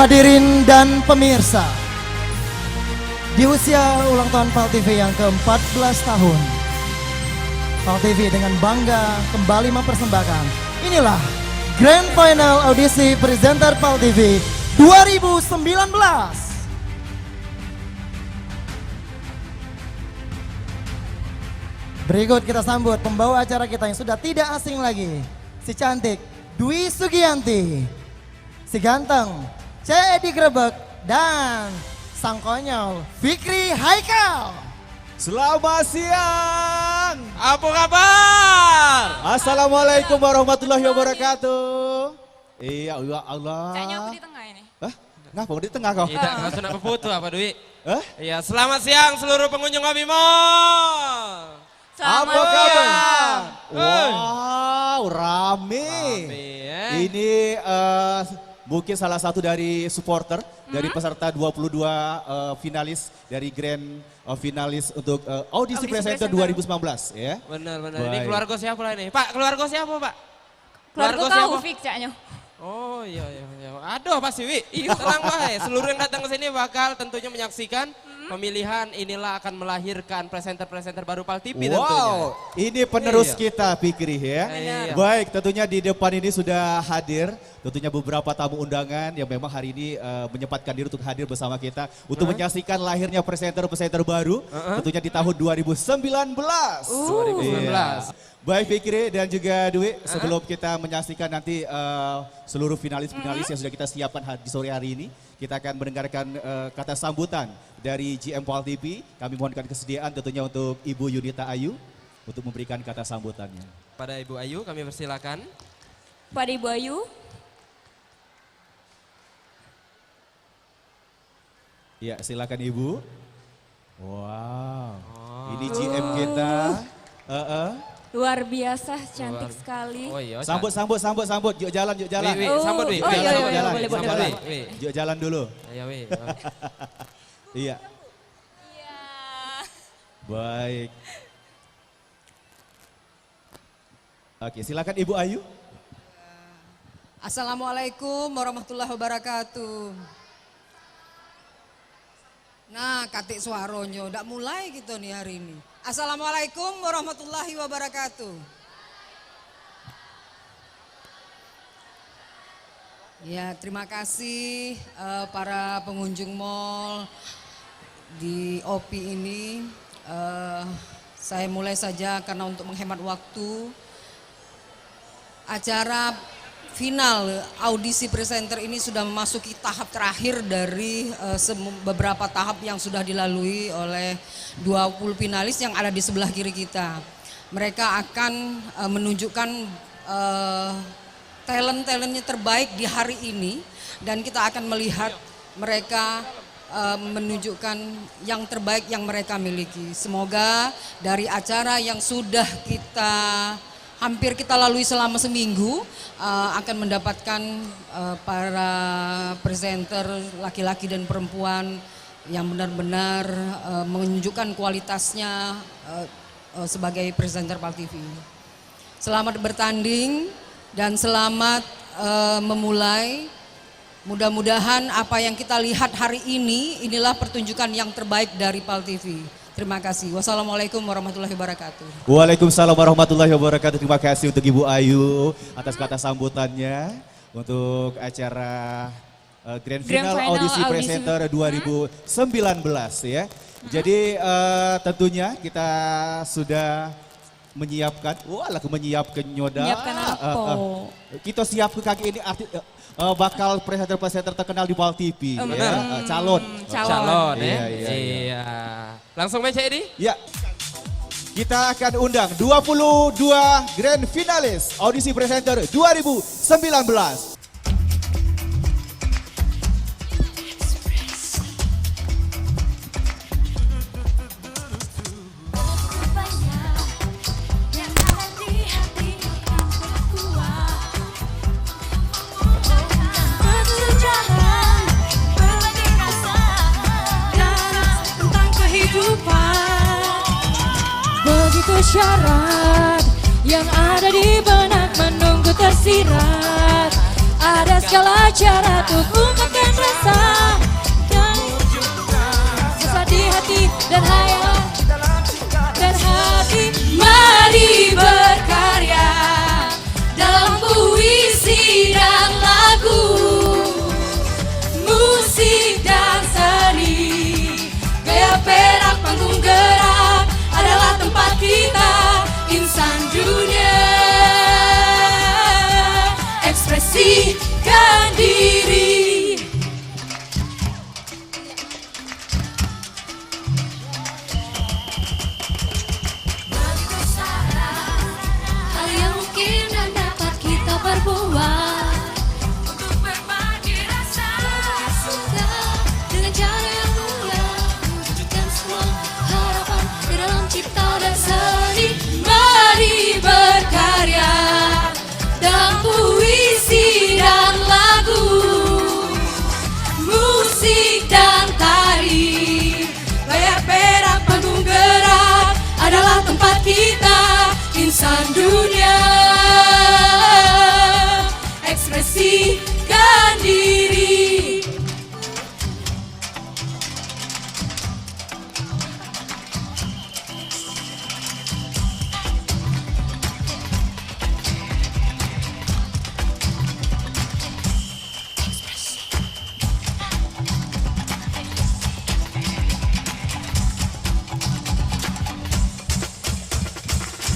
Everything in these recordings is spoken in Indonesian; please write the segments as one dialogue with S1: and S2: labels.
S1: Hadirin dan pemirsa, di usia ulang tahun PAL TV yang ke-14 tahun, PAL TV dengan bangga kembali mempersembahkan inilah Grand Final Audisi Presenter PAL TV 2019. Berikut kita sambut pembawa acara kita yang sudah tidak asing lagi, si cantik Dwi Sugianti, si ganteng Edi Grebek, dan sang konyol Fikri Haikal.
S2: Selamat siang.
S3: Apa kabar?
S2: Assalamualaikum warahmatullahi wabarakatuh. Iya Allah.
S4: Kayaknya aku di tengah ini.
S2: Hah? Ngapa di tengah kau?
S3: Tidak, kau sudah foto apa Dwi?
S2: Hah?
S3: Iya, selamat siang seluruh pengunjung Abi Mall.
S4: Selamat
S2: Apa kabar?
S4: siang.
S2: Wow, rame. Ini mungkin salah satu dari supporter dari peserta 22 finalis dari Grand Finalis untuk Audisi Presenter 2019 ya.
S3: Benar.
S2: Baik.
S3: Ini keluarga siapa lah ini? Pak, keluarga siapa Pak?
S4: Keluarga kau Fik caknya.
S3: Oh iya. Aduh pasti Wi. Tenang bae. Seluruh yang datang ke sini bakal tentunya menyaksikan pemilihan inilah akan melahirkan presenter-presenter baru PAL TV tentunya.
S2: Wow, ini penerus
S3: Iya.
S2: kita Fikri ya.
S3: Iya.
S2: Baik, tentunya di depan ini sudah hadir tentunya beberapa tamu undangan yang memang hari ini menyempatkan diri untuk hadir bersama kita untuk menyaksikan lahirnya presenter-presenter baru tentunya di tahun 2019.
S3: 2019.
S2: Iya. Baik Fikri dan juga Dwi, sebelum kita menyaksikan nanti seluruh finalis-finalis yang sudah kita siapkan di sore hari ini, kita akan mendengarkan kata sambutan dari GM PAL TV. Kami mohonkan kesediaan tentunya untuk Ibu Yunita Ayu untuk memberikan kata sambutannya.
S3: Pada Ibu Ayu kami persilakan.
S4: Pada Ibu Ayu.
S2: Ya, silakan Ibu. Wow, ini GM kita.
S4: Luar biasa, cantik sekali.
S3: Oh iya.
S2: Sambut. Yuk jalan.
S3: Wi, sambut Wi.
S4: Oh iya,
S3: Sambut,
S4: iya,
S3: jalan.
S4: boleh.
S3: Sambut, Wi.
S2: Yuk jalan dulu.
S3: Ayo Wi.
S2: Iya,
S4: Iya.
S2: baik. Oke, silakan Ibu Ayu.
S5: Assalamualaikum warahmatullahi wabarakatuh. Nah, katik suaronyo, udah mulai gitu nih hari ini. Assalamualaikum warahmatullahi wabarakatuh. Ya, terima kasih para pengunjung mall di OPI ini. Saya mulai saja karena untuk menghemat waktu. Acara final audisi presenter ini sudah memasuki tahap terakhir dari beberapa tahap yang sudah dilalui oleh 20 finalis yang ada di sebelah kiri kita. Mereka akan menunjukkan talent-talentnya terbaik di hari ini dan kita akan melihat mereka menunjukkan yang terbaik yang mereka miliki. Semoga dari acara yang sudah hampir kita lalui selama seminggu akan mendapatkan para presenter laki-laki dan perempuan yang benar-benar menunjukkan kualitasnya sebagai presenter PAL TV. Selamat bertanding dan selamat memulai. Mudah-mudahan apa yang kita lihat hari ini inilah pertunjukan yang terbaik dari PAL TV. Terima kasih. Wassalamualaikum warahmatullahi wabarakatuh.
S2: Waalaikumsalam warahmatullahi wabarakatuh. Terima kasih untuk Ibu Ayu atas kata sambutannya untuk acara Grand Final Audisi Presenter 2019 ya. Jadi tentunya kita sudah menyiapkan, menyiapkan nyoda.
S4: Menyiapkan apa?
S2: Kita siap ke kaki ini bakal presenter-presenter terkenal di PAL TV. Ya. Calon
S3: ya. Iya. Langsung baca Edi?
S2: Ya. Kita akan undang 22 Grand Finalis Audisi Presenter 2019.
S6: Begitu syarat yang ada di benak menunggu tersirat.
S4: Ada segala cara untuk ungkapkan rasa yang susah di hati dan hayal dan hati. Mari berkarya dalam puisi dan lagu, musik dan seni. Gaya perak panggung gerak adalah tempat kita, insan dunia. Ekspresikan diri. Hal yang mungkin dan dapat kita perbuat untuk berbagi rasa suka dengan cara yang mulia, wujudkan semua harapan di dalam cipta dan seni. Mari berkarya dalam puisi dan lagu, musik dan tari. Gaya perak panggung gerak adalah tempat kita, insan dunia. Ekspresikan diri.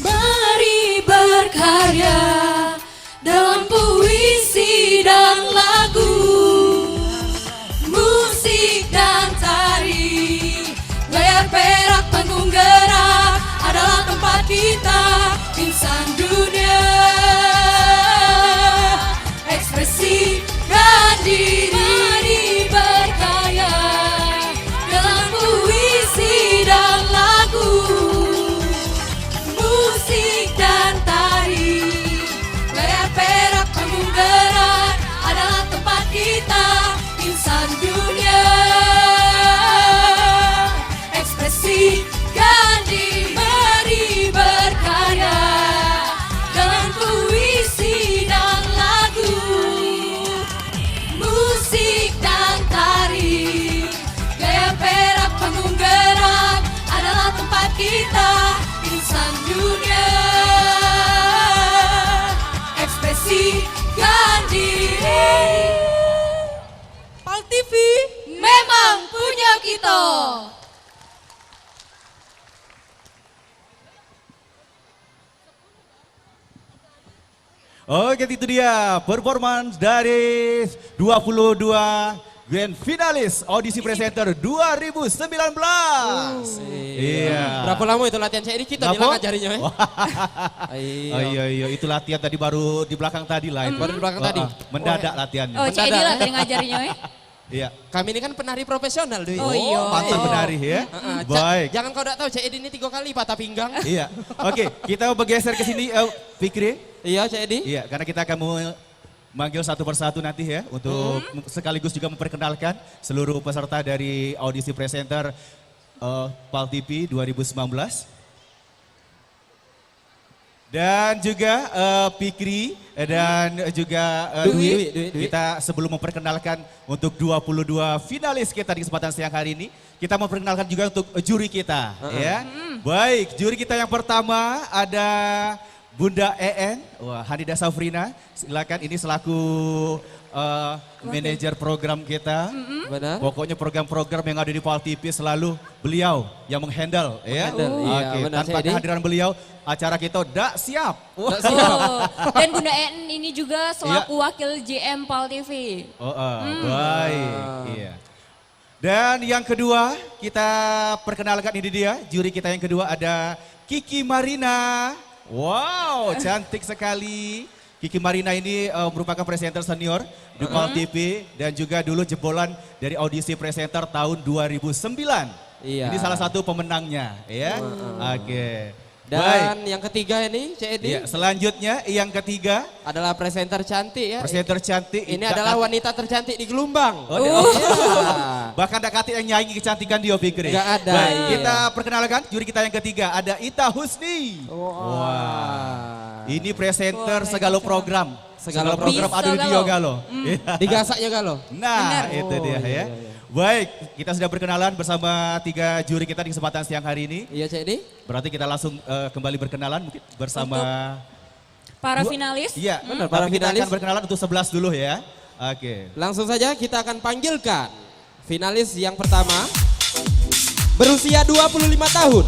S4: Mari berkarya dalam puisi dan lagu, musik dan tari. Layar perak panggung gerak adalah tempat kita, insan dunia. Ekspresikan diri. Mari berkarya dalam puisi dan lagu, musik dan tari. Layar perak panggung gerak adalah tempat kita, insan dunia. Ekspresikan diri. Mari berkarya dalam puisi dan lagu, musik dan tari. Gaya perak panggung gerak adalah tempat kita, insan dunia. Ekspresikan diri. Pal TV memang punya kita.
S2: Oke, itu dia performance dari 22 grand finalis audisi presenter 2019. Iya.
S3: Berapa lama itu latihan saya ini kita
S2: Berapa?
S3: ngajarinya
S2: Oh iya, itu latihan tadi baru di belakang tadi lah.
S3: Baru di belakang tadi.
S2: Mendadak latihannya.
S4: Oh, Cik Edi lah tadi ngajarinya.
S2: Iya.
S3: Kami ini kan penari profesional Dwi.
S4: Oh, iya.
S2: Mantan menari ya. Baik.
S3: Jangan kau tidak tahu Cik Edi ini 3 kali patah pinggang.
S2: Iya. Oke, kita bergeser ke sini Fikri.
S3: Iya Cik Edi.
S2: Iya, karena kita akan manggil satu persatu nanti ya untuk sekaligus juga memperkenalkan seluruh peserta dari audisi presenter PAL TV 2019. Dan juga Fikri dan juga Dwi. Kita sebelum memperkenalkan untuk 22 finalis kita di kesempatan siang hari ini, kita memperkenalkan juga untuk juri kita ya. Baik, juri kita yang pertama ada Bunda EN, wah Hanida Safrina, silakan ini selaku manajer program kita.
S3: Benar.
S2: Pokoknya program-program yang ada di PAL TV selalu beliau yang menghandle ya.
S3: Iya,
S2: Oke,
S3: benar,
S2: tanpa
S3: Cik Edi.
S2: kehadiran beliau acara kita tidak siap. Wah.
S4: Oh, dan Bunda En ini juga selaku wakil JM PAL TV.
S2: Baik. Iya. Dan yang kedua kita perkenalkan ini dia, juri kita yang kedua ada Kiki Marina. Wow, cantik sekali. Kiki Marina ini merupakan presenter senior di PAL TV dan juga dulu jebolan dari audisi presenter tahun 2009.
S3: Iya.
S2: Ini salah satu pemenangnya ya. Oke.
S3: Dan
S2: Baik.
S3: yang ketiga ini Cik Edi
S2: Iya, selanjutnya yang ketiga
S3: adalah presenter cantik ya.
S2: presenter cantik.
S3: Ini adalah wanita tercantik di Gelumbang.
S2: Oh, bahkan ada kati yang nyanyi kecantikan dia Fikri.
S3: Nggak ada,
S2: Baik,
S3: iya.
S2: kita perkenalkan juri kita yang ketiga ada Ita Husni.
S3: Wah.
S2: Ini presenter segala program.
S3: Segala
S2: program
S4: Bisa
S2: ada di
S4: Galo.
S2: Dio Galo. Iya.
S3: Digasaknya Galo.
S2: Nah,
S4: Benar.
S2: itu dia
S3: Oh,
S2: ya.
S3: iya, iya.
S2: Baik, kita sudah berkenalan bersama 3 juri kita di kesempatan siang hari ini.
S3: Iya Cek Edi.
S2: Berarti kita langsung kembali berkenalan mungkin bersama
S4: Para
S2: Dua-
S4: finalis.
S2: Iya,
S3: Benar,
S2: Tapi
S3: para
S2: kita
S3: finalis.
S2: akan berkenalan untuk 11 dulu ya. Oke.
S3: Langsung saja kita akan panggilkan finalis yang pertama. Berusia 25 tahun.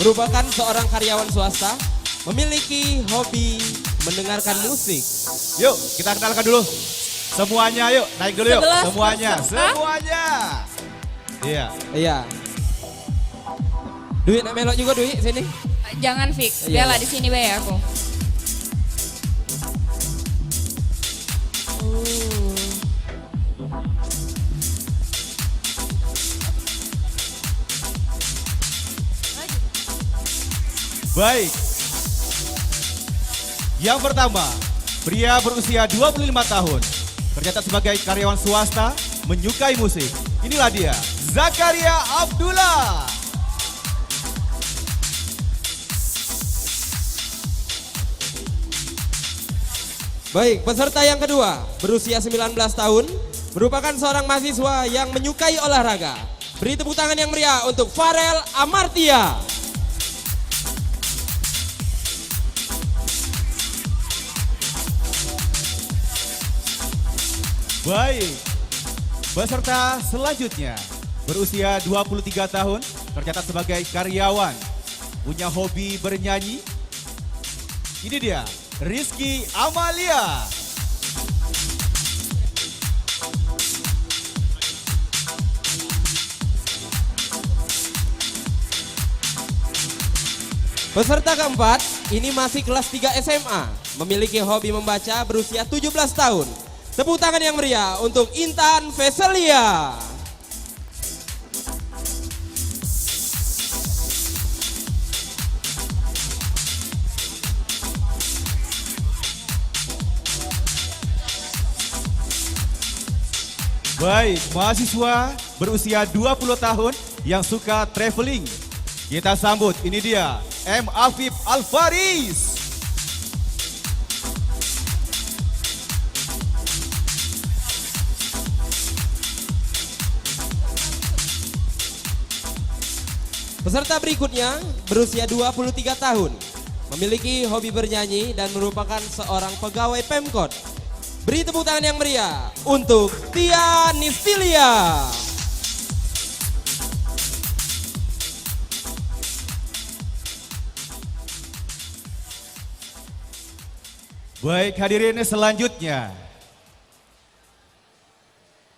S3: Merupakan seorang karyawan swasta. Memiliki hobi mendengarkan musik.
S2: Yuk, kita kenalkan dulu. Semuanya yuk, naik dulu yuk.
S4: 11
S2: Semuanya,
S4: peserta.
S2: semuanya. Iya.
S3: Iya. Dwi nak melok juga Dwi sini.
S4: Jangan fix.
S3: Iya,
S4: Bella
S3: iya.
S4: di sini bae aku.
S2: Baik. Yang pertama, pria berusia 25 tahun. Tercatat sebagai karyawan swasta, menyukai musik. Inilah dia, Zakaria Abdullah.
S3: Baik, peserta yang kedua berusia 19 tahun. Merupakan seorang mahasiswa yang menyukai olahraga. Beri tepuk tangan yang meriah untuk Farel Amartia.
S2: Baik. Peserta selanjutnya berusia 23 tahun, tercatat sebagai karyawan, punya hobi bernyanyi. Ini dia, Rizky Amalia.
S3: Peserta keempat, ini masih kelas 3 SMA. Memiliki hobi membaca berusia 17 tahun. Tepuk tangan yang meriah untuk Intan Veselia.
S2: Baik, mahasiswa berusia 20 tahun yang suka traveling. Kita sambut, ini dia, M. Afif Alfaris.
S3: Peserta berikutnya berusia 23 tahun. Memiliki hobi bernyanyi dan merupakan seorang pegawai Pemkot. Beri tepuk tangan yang meriah untuk Tia Nistilia.
S2: Baik, hadirin selanjutnya.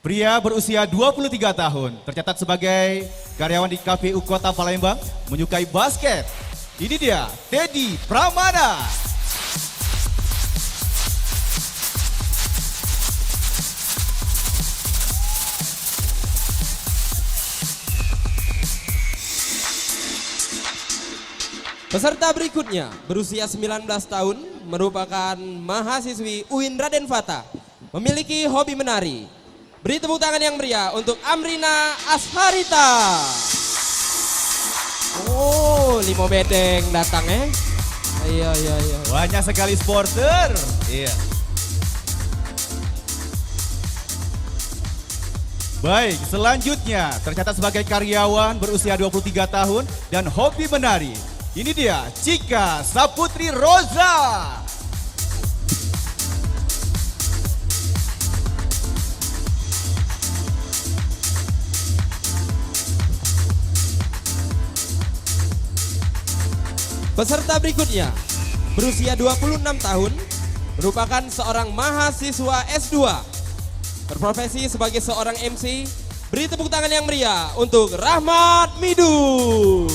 S2: Pria berusia 23 tahun, tercatat sebagai karyawan di KPU Kota Palembang, menyukai basket. Ini dia, Teddy Pramana.
S3: Peserta berikutnya berusia 19 tahun, merupakan mahasiswi UIN Raden Fata. Memiliki hobi menari. Beri tepuk tangan yang meriah untuk Amrina Asharita. Oh, Limo Bedeng datang ya. Iya, iya, iya.
S2: Banyak sekali supporter. Iya. Baik, selanjutnya tercatat sebagai karyawan berusia 23 tahun dan hobi menari. Ini dia, Cika Saputri Roza.
S3: Peserta berikutnya berusia 26 tahun, merupakan seorang mahasiswa S2. Berprofesi sebagai seorang MC. Beri tepuk tangan yang meriah untuk Rahmat Midu.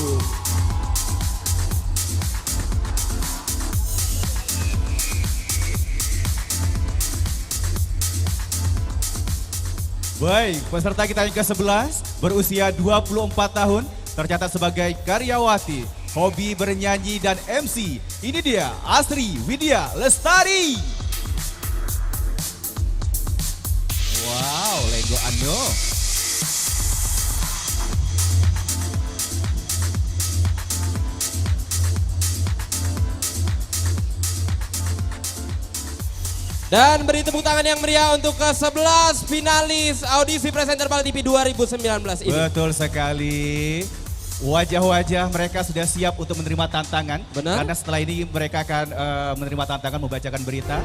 S2: Baik, peserta kita yang ke-11 berusia 24 tahun, tercatat sebagai karyawati, hobi bernyanyi dan MC. Ini dia, Asri Widya Lestari. Wow, Lego Ando.
S3: Dan beri tepuk tangan yang meriah untuk ke-11 finalis audisi presenter PAL TV 2019 ini.
S2: Betul sekali. Wajah-wajah mereka sudah siap untuk menerima tantangan.
S3: Benar.
S2: Karena setelah ini mereka akan menerima tantangan membacakan berita.